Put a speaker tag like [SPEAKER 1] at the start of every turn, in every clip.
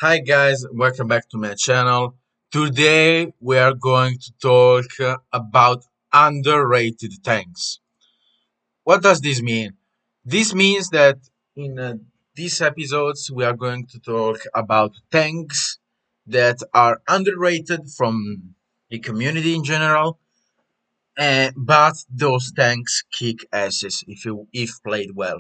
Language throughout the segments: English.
[SPEAKER 1] Hi guys, welcome back to my channel. Today we are going to talk about underrated tanks. What does this mean? This means that in these episodes we are going to talk about tanks that are underrated from the community in general, but those tanks kick asses if played well.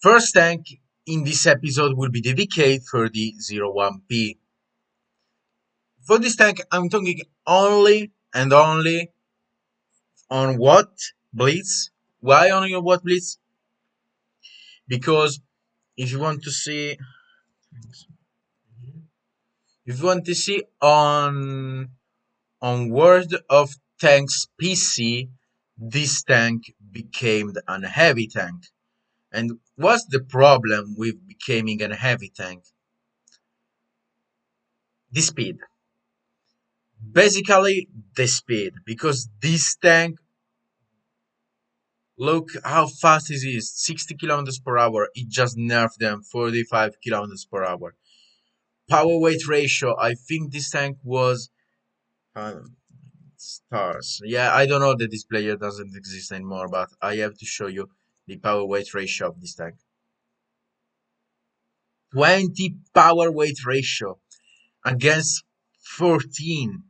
[SPEAKER 1] First tank in this episode will be the VK30.01. For this tank, I'm talking only and only on what blitz. Why only on what blitz? Because if you want to see, if you want to see on World of Tanks PC, this tank became a heavy tank. And what's the problem with becoming a heavy tank? The speed. Basically, the speed, because this tank, look how fast it is, 60 kilometers per hour. It just nerfed them 45 kilometers per hour. Power weight ratio, I think this tank was uh, stars. Yeah, I don't know that this player doesn't exist anymore, but I have to show you the power weight ratio of this tank. 20 power weight ratio against 14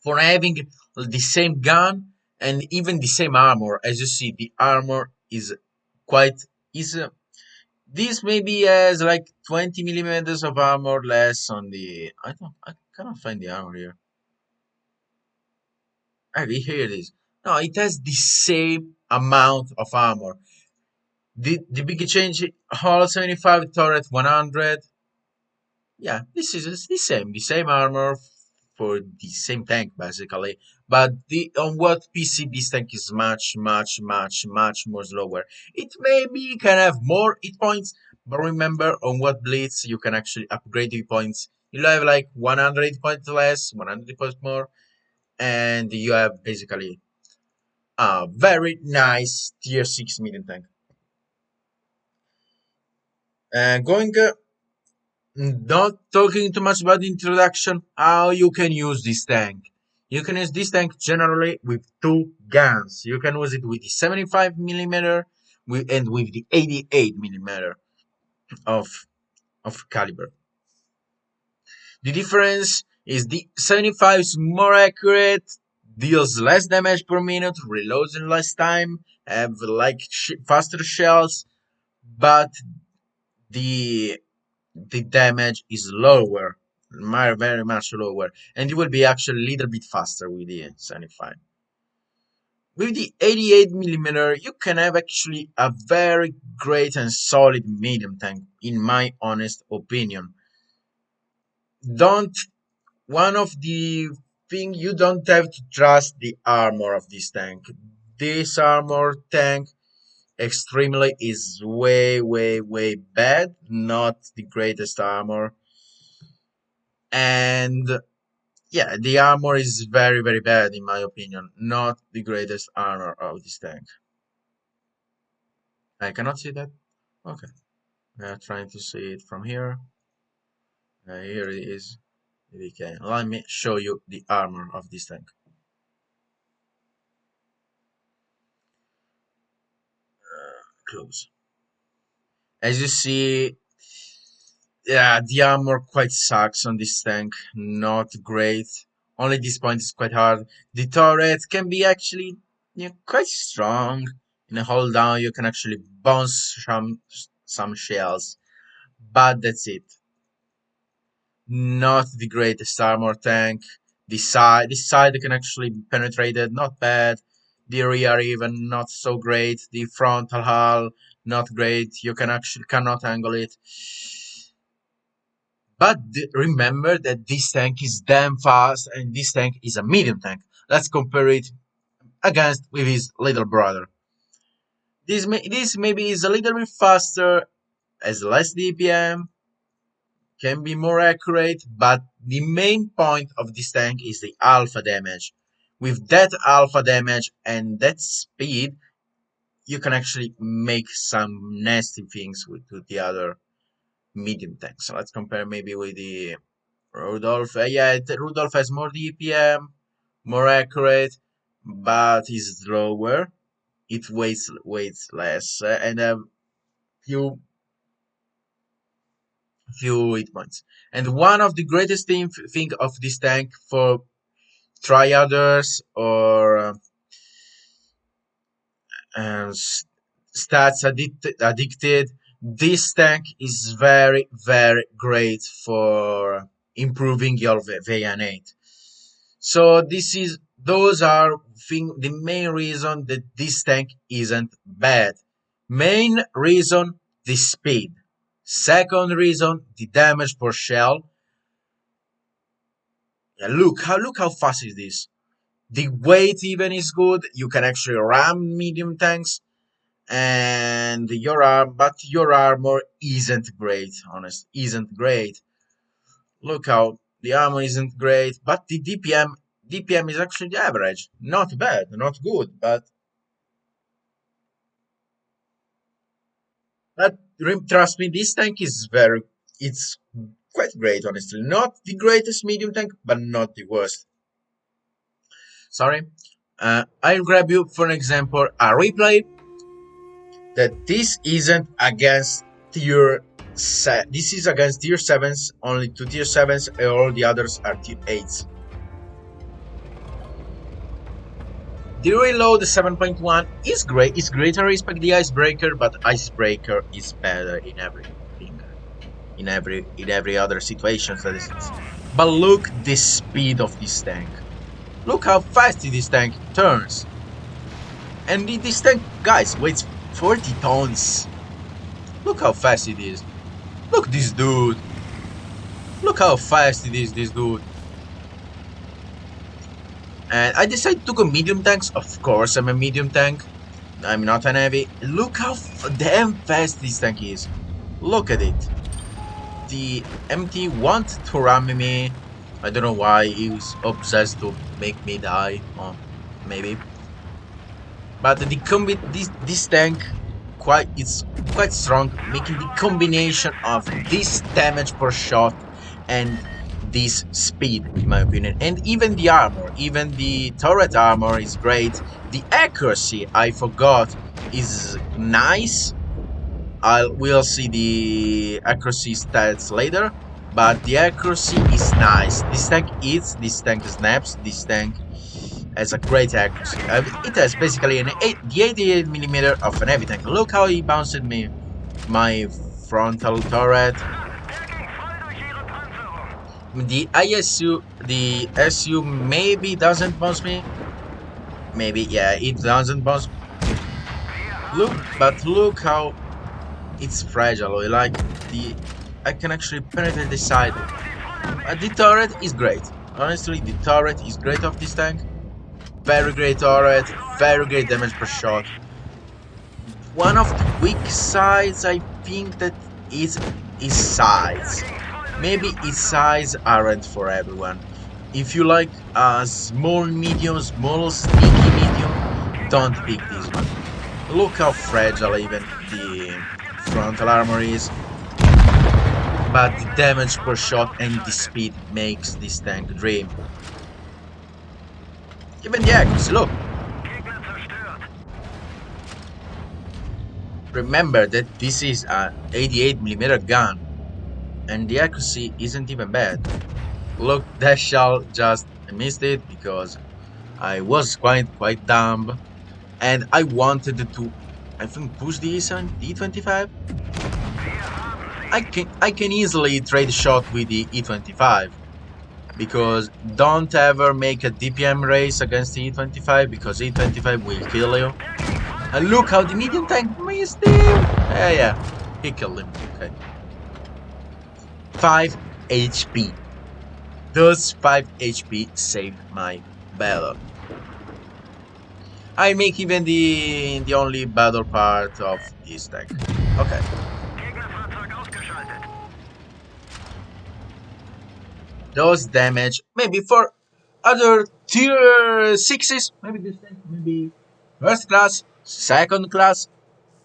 [SPEAKER 1] for having the same gun and even the same armor. As you see, the armor is quite is this maybe has like 20 millimeters of armor less on the. I cannot find the armor here. Ah, here it is. No, it has the same amount of armor. The big change, hull 75, turret 100. Yeah, this is the same armor for the same tank basically. But the on what PC this tank is much more slower. It maybe can have more hit points, but remember on what blitz you can actually upgrade hit points. You have like 100 hit points less, 100 points more, and you have basically a very nice tier 6 medium tank. Going Not talking too much about the introduction, how you can use this tank. You can use this tank generally with two guns. You can use it with the 75 millimeter and with the 88 millimeter of, of caliber. The difference is the 75 is more accurate, deals less damage per minute, reloads in less time, have like faster shells, but the the damage is lower, very much lower, and you will be actually a little bit faster with the 75. With the 88 millimeter, you can have actually a very great and solid medium tank, in my honest opinion. Don't One of the thing, you don't have to trust the armor of this tank. This armor tank extremely is way bad, not the greatest armor, and yeah, the armor is very bad in my opinion. Not the greatest armor of this tank. I cannot see that. Okay, we are trying to see it from here. Here it is. Okay, let me show you the armor of this tank. Close. As you see, yeah, the armor quite sucks on this tank. Not great. Only this point is quite hard. The turret can be actually, quite strong. In a hold down, you can actually bounce some shells, but that's it. Not the greatest armor tank. The side can actually be penetrated, not bad. The rear even not so great. The frontal hull not great. You cannot angle it. But remember that this tank is damn fast, and this tank is a medium tank. Let's compare it against with his little brother. This maybe is a little bit faster, has less DPM, can be more accurate, but the main point of this tank is the alpha damage. With that alpha damage and that speed, you can actually make some nasty things with the other. medium tanks. So let's compare maybe with the Rudolph. Yeah, Rudolph has more DPM, more accurate, but is slower. It weighs less and few few hit points. And one of the greatest thing of this tank for triaders or uh, s- addicted, this tank is very great for improving your VN8. So those are the main reason that this tank isn't bad. Main reason, the speed. Second reason, the damage per shell. Yeah, look how fast it is. The weight even is good. You can actually ram medium tanks, and your armor isn't great. Honest, isn't great. Look how the armor isn't great, but the DPM is actually average. Not bad, not good, but trust me, this tank is it's quite great. Honestly, not the greatest medium tank, but not the worst. Sorry. I'll grab you for an example a replay that this isn't against this is against tier 7s, only two tier 7s, and all the others are tier 8s. The reload 7.1 is great, it's greater respect the icebreaker, but icebreaker is better in everything, in every other situation that is. But look the speed of this tank. Look how fast this tank turns. And this tank, guys, weighs 40 tons. Look how fast it is. Look this dude. Look how fast it is, this dude. And I decided to go medium tanks. Of course, I'm a medium tank. I'm not an heavy. Look how damn fast this tank is. Look at it. The MT wanted to ram me. I don't know why he was obsessed to make me die. Or maybe. But this tank it's quite strong, making the combination of this damage per shot and this speed, in my opinion. And even the armor, even the turret armor is great. The accuracy, I forgot, is nice. We'll see the accuracy stats later, but the accuracy is nice. This tank eats, this tank snaps, this tank has a great accuracy. It has basically the 88 millimeter of an heavy tank. Look how he bounced me, my frontal turret. The SU maybe doesn't bounce me. Maybe, yeah, it doesn't bounce. Look how it's fragile. Like I can actually penetrate the side. The turret is great. Honestly, the turret is great of this tank. Very great turret, very great damage per shot. One of the weak sides, I think that is size. Maybe its size aren't for everyone. If you like a small sneaky medium, don't pick this one. Look how fragile even the frontal armor is, but the damage per shot and the speed makes this tank dream. Even the accuracy, look. Remember that this is a 88 millimeter gun, and the accuracy isn't even bad. Look, that shell just missed it because I was quite dumb, and I wanted to, I think, push the E25. I can easily trade a shot with the E25 because don't ever make a DPM race against the E25 because E25 will kill you. And look how the medium tank missed him. Yeah, he killed him. Okay, 5 HP. Those 5 HP saved my battle. I make even the only battle part of this tank. Okay. Those damage maybe for other tier 6s, maybe this tank, maybe first class, second class,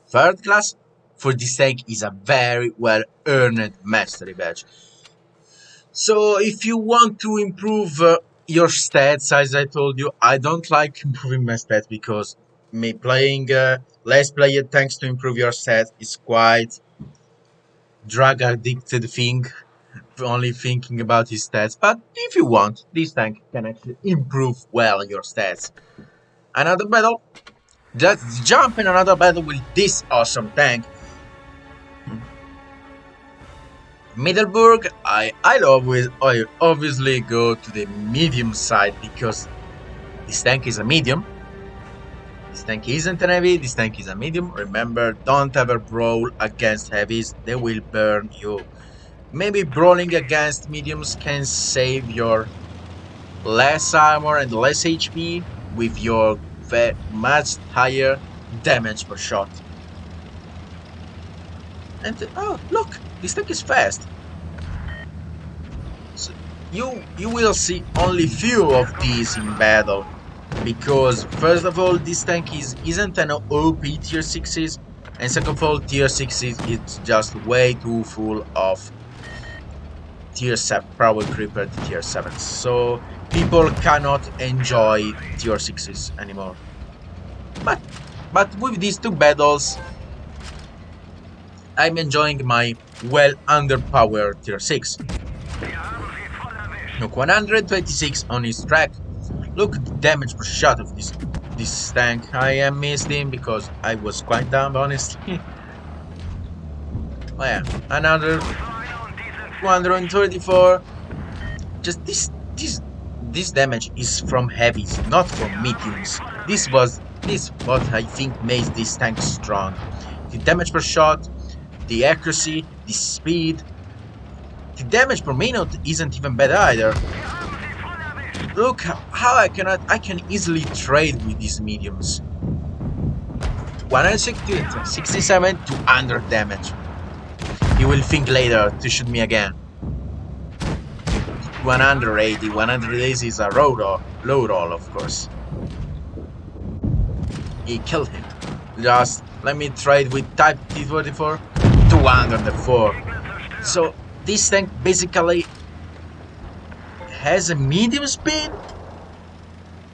[SPEAKER 1] third class. for this tank is a very well earned mastery badge. So if you want to improve your stats, as I told you, I don't like improving my stats because me playing less player tanks to improve your stats is quite drug addicted thing. Only thinking about his stats, but if you want, this tank can actually improve well your stats. Another battle. Let's jump in another battle with this awesome tank. Middleburg, I obviously go to the medium side because this tank is a medium. This tank isn't an heavy, this tank is a medium. Remember, don't ever brawl against heavies, they will burn you. Maybe brawling against mediums can save your less armor and less HP with your much higher damage per shot. And oh, look, this tank is fast. So you will see only few of these in battle because first of all this tank isn't an OP tier 6s, and second of all tier 6s it's just way too full of tier 7 power creeper tier 7s, so people cannot enjoy tier 6s anymore. But with these two battles I'm enjoying my well underpowered tier 6. Look, 126 on his track. Look at the damage per shot of this tank. I am missed him because I was quite dumb, honestly. Oh yeah, another 234. Just this damage is from heavies, not from mediums. This what I think makes this tank strong. The damage per shot, the accuracy, the speed. The damage per minute isn't even bad either. Look how I can easily trade with these mediums. 167 to 100 damage. He will think later to shoot me again. 180, 180 is a low roll, of course. He killed him. Just let me trade with type T24, 204. So this tank basically has a medium speed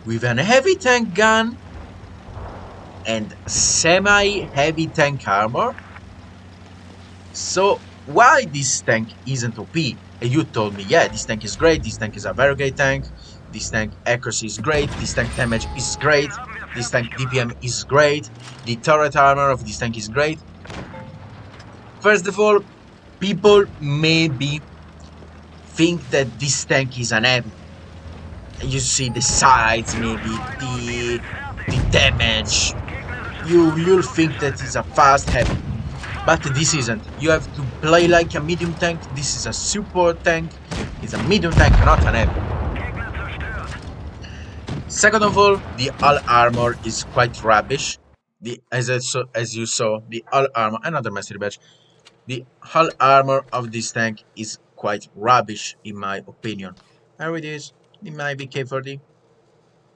[SPEAKER 1] with an heavy tank gun and semi-heavy tank armor. So why this tank isn't OP? You told me, yeah, this tank is great, this tank is a very great tank, this tank accuracy is great, this tank damage is great, this tank DPM is great, the turret armor of this tank is great. First of all, people maybe think that this tank is an heavy. You see the sides, maybe the damage. You'll think that it's a fast heavy. But this isn't. You have to play like a medium tank. This is a support tank. It's a medium tank, not an heavy. Second of all, the all armor is quite rubbish. As you saw, the all armor, another mastery badge. The hull armor of this tank is quite rubbish in my opinion. Here it is, in my VK30.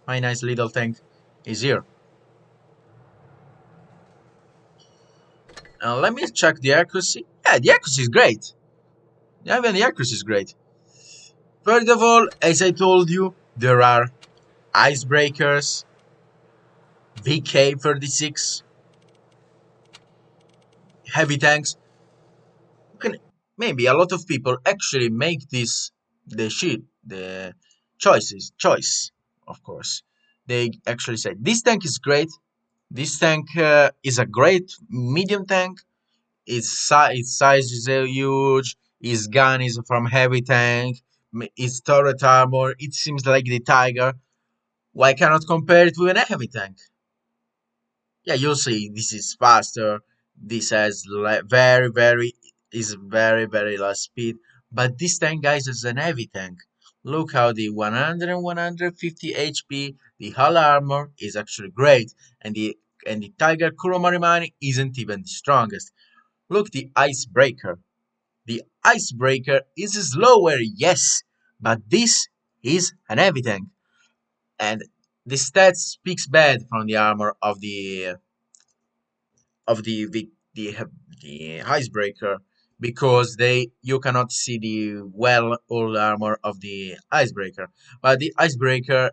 [SPEAKER 1] My nice little tank is here. Let me check the accuracy. Yeah, the accuracy is great. Yeah, even the accuracy is great. First of all, as I told you, there are icebreakers, VK36, heavy tanks. You can maybe a lot of people actually make this the choice, of course. They actually say this tank is great. This tank is a great medium tank. Its size is huge. His gun is from heavy tank. Its turret armor. It seems like the Tiger. Why cannot compare it with a heavy tank? Yeah, you'll see. This is faster. This has very less speed. But this tank, guys, is an heavy tank. Look how the 100 and 150 HP, the hull armor is actually great, and the Tiger Kuromarimani isn't even the strongest. Look, the icebreaker. The icebreaker is slower, yes, but this is an heavy tank, and the stats speaks bad from the armor of the the the icebreaker because they you cannot see the well all armor of the icebreaker, but the icebreaker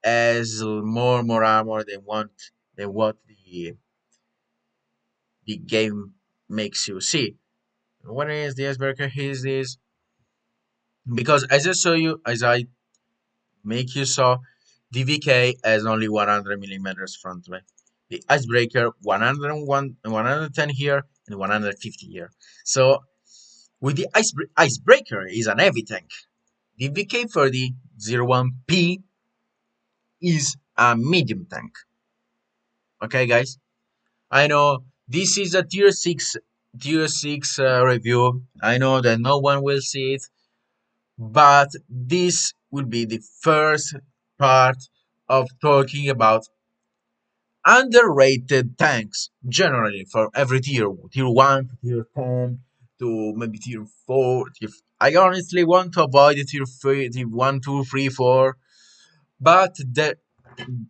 [SPEAKER 1] has more armor than what the game makes you see. What is the icebreaker? Is this because as I show you, as I make you saw, the VK has only 100 millimeters front line. The icebreaker 101, 110 here and 150 here. So with the icebreaker is an heavy tank. The VK30.01 is a medium tank. Okay, guys. I know this is a tier 6 review. I know that no one will see it, but this will be the first part of talking about underrated tanks generally for every tier 1 to tier 10 to maybe tier 4. I honestly want to avoid the tier 3, tier 1, 2, 3, 4, but that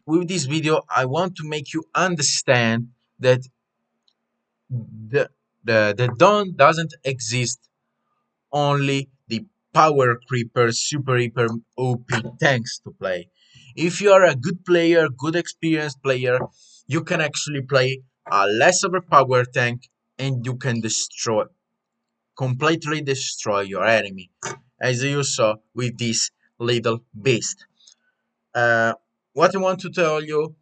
[SPEAKER 1] with this video I want to make you understand that the the dawn doesn't exist only the power creeper super hyper OP tanks to play. If you are a good player, good experienced player, you can actually play a less overpowered tank and you can completely destroy your enemy, as you saw with this little beast. Uh, what I want to tell you,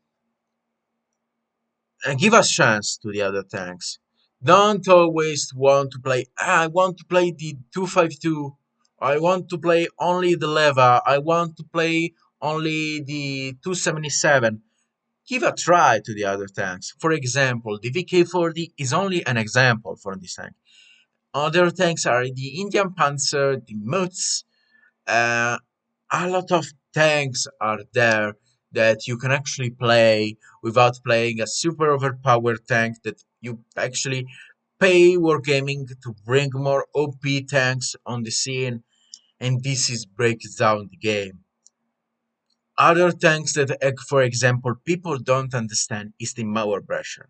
[SPEAKER 1] give a chance to the other tanks. Don't always want to play. I want to play the 252. I want to play only the Leva. I want to play only the 277. Give a try to the other tanks. For example, the VK40 is only an example for this tank. Other tanks are the Indian Panzer, the Muts, uh, a lot of tanks are there that you can actually play without playing a super overpowered tank that you actually pay Wargaming to bring more OP tanks on the scene, and this is breaks down the game. Other tanks that, for example, people don't understand is the Mauer Pressure.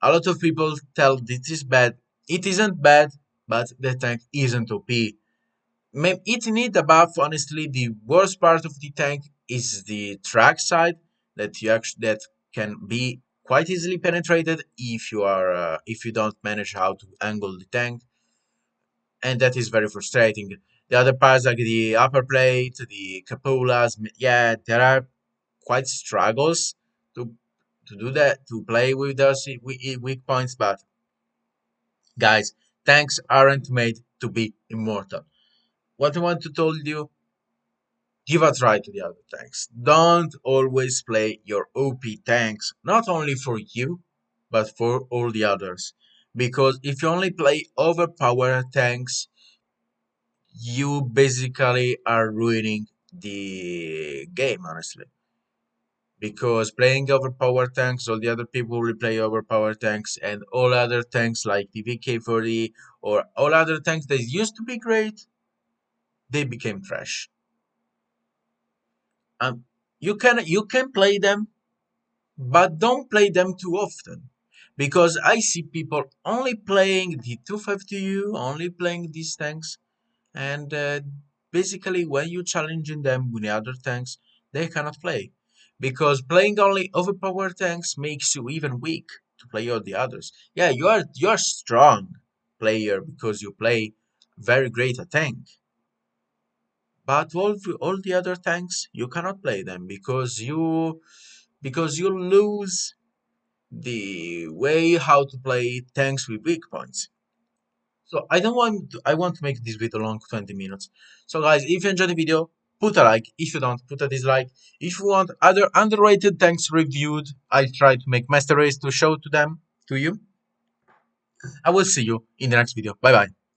[SPEAKER 1] A lot of people tell this is bad. It isn't bad, but the tank isn't OP. It need a buff. Honestly, the worst part of the tank is the track side that can be quite easily penetrated if you don't manage how to angle the tank, and that is very frustrating. The other parts like the upper plate, the cupolas, yeah, there are quite struggles to do that, to play with those weak points. But guys, tanks aren't made to be immortal. What I want to tell you, give a try to the other tanks. Don't always play your OP tanks, not only for you, but for all the others. Because if you only play overpowered tanks, you basically are ruining the game, honestly. Because playing overpowered tanks, all the other people will play overpowered tanks, and all other tanks like the VK40 or all other tanks that used to be great, they became trash. Um, you can play them, but don't play them too often, because I see people only playing the 250U, only playing these tanks, and basically when you challenging them with the other tanks, they cannot play, because playing only overpowered tanks makes you even weak to play all the others. Yeah, you are strong player because you play very great a tank, but all the other tanks you cannot play them because you lose the way how to play tanks with weak points. So I want to make this video long, 20 minutes. So guys, if you enjoyed the video, put a like. If you don't, put a dislike. If you want other underrated tanks reviewed, I try to make master race to show to them to you. I will see you in the next video. Bye bye.